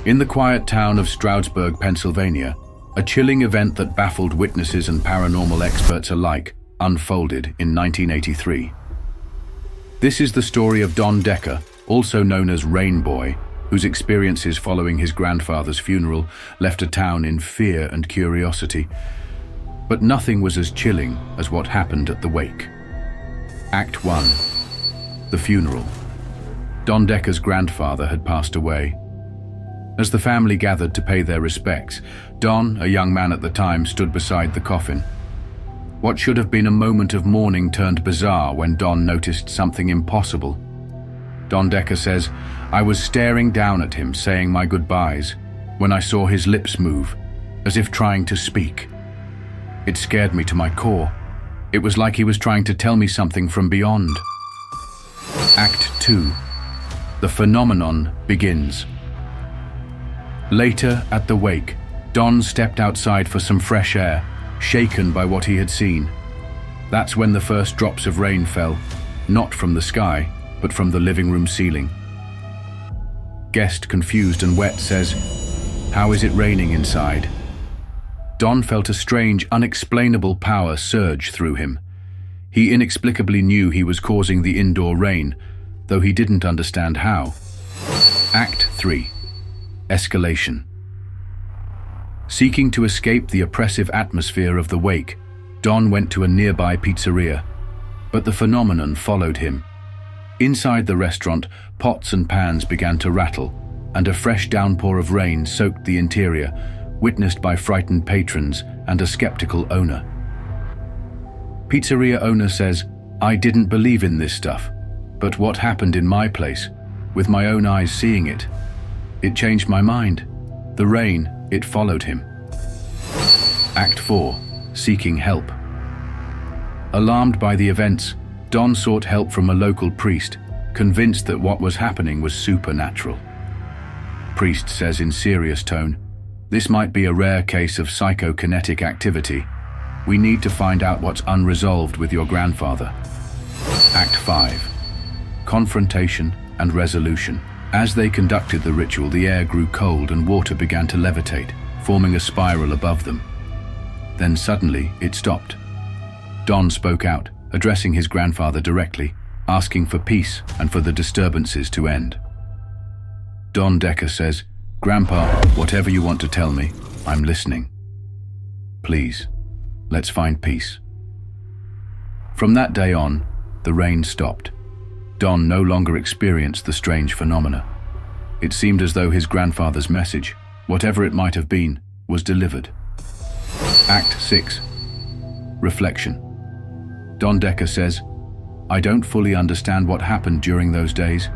In the quiet town of Stroudsburg, Pennsylvania, a chilling event that baffled witnesses and paranormal experts alike unfolded in 1983. This is the story of Don Decker, also known as Rain Boy, whose experiences following his grandfather's funeral left a town in fear and curiosity. But nothing was as chilling as what happened at the wake. Act 1. The funeral. Don Decker's grandfather had passed away. As the family gathered to pay their respects, Don, a young man at the time, stood beside the coffin. What should have been a moment of mourning turned bizarre when Don noticed something impossible. Don Decker says, "I was staring down at him, saying my goodbyes, when I saw his lips move, as if trying to speak. It scared me to my core. It was like he was trying to tell me something from beyond." Act 2. The phenomenon begins. Later, at the wake, Don stepped outside for some fresh air, shaken by what he had seen. That's when the first drops of rain fell, not from the sky, but from the living room ceiling. Guest, confused and wet, says, "How is it raining inside?" Don felt a strange, unexplainable power surge through him. He inexplicably knew he was causing the indoor rain, though he didn't understand how. Act 3. Escalation. Seeking to escape the oppressive atmosphere of the wake, Don went to a nearby pizzeria, but the phenomenon followed him. Inside the restaurant, pots and pans began to rattle, and a fresh downpour of rain soaked the interior, witnessed by frightened patrons and a skeptical owner. Pizzeria owner says, "I didn't believe in this stuff, but what happened in my place, with my own eyes seeing it, it changed my mind. The rain, it followed him." Act 4. Seeking help. Alarmed by the events, Don sought help from a local priest, convinced that what was happening was supernatural. Priest says in serious tone, "This might be a rare case of psychokinetic activity. We need to find out what's unresolved with your grandfather." Act 5. Confrontation and resolution. As they conducted the ritual, the air grew cold and water began to levitate, forming a spiral above them. Then suddenly, it stopped. Don spoke out, addressing his grandfather directly, asking for peace and for the disturbances to end. Don Decker says, "Grandpa, whatever you want to tell me, I'm listening. Please, let's find peace." From that day on, the rain stopped. Don no longer experienced the strange phenomena. It seemed as though his grandfather's message, whatever it might have been, was delivered. Act 6. Reflection. Don Decker says, "I don't fully understand what happened during those days,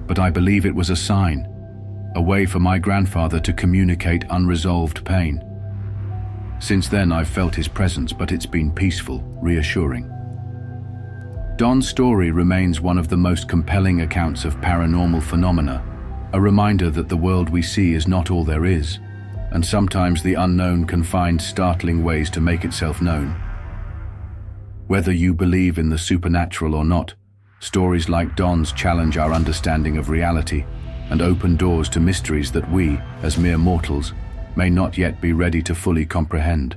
but I believe it was a sign, a way for my grandfather to communicate unresolved pain. Since then, I've felt his presence, but it's been peaceful, reassuring." Don's story remains one of the most compelling accounts of paranormal phenomena, a reminder that the world we see is not all there is, and sometimes the unknown can find startling ways to make itself known. Whether you believe in the supernatural or not, stories like Don's challenge our understanding of reality and open doors to mysteries that we, as mere mortals, may not yet be ready to fully comprehend.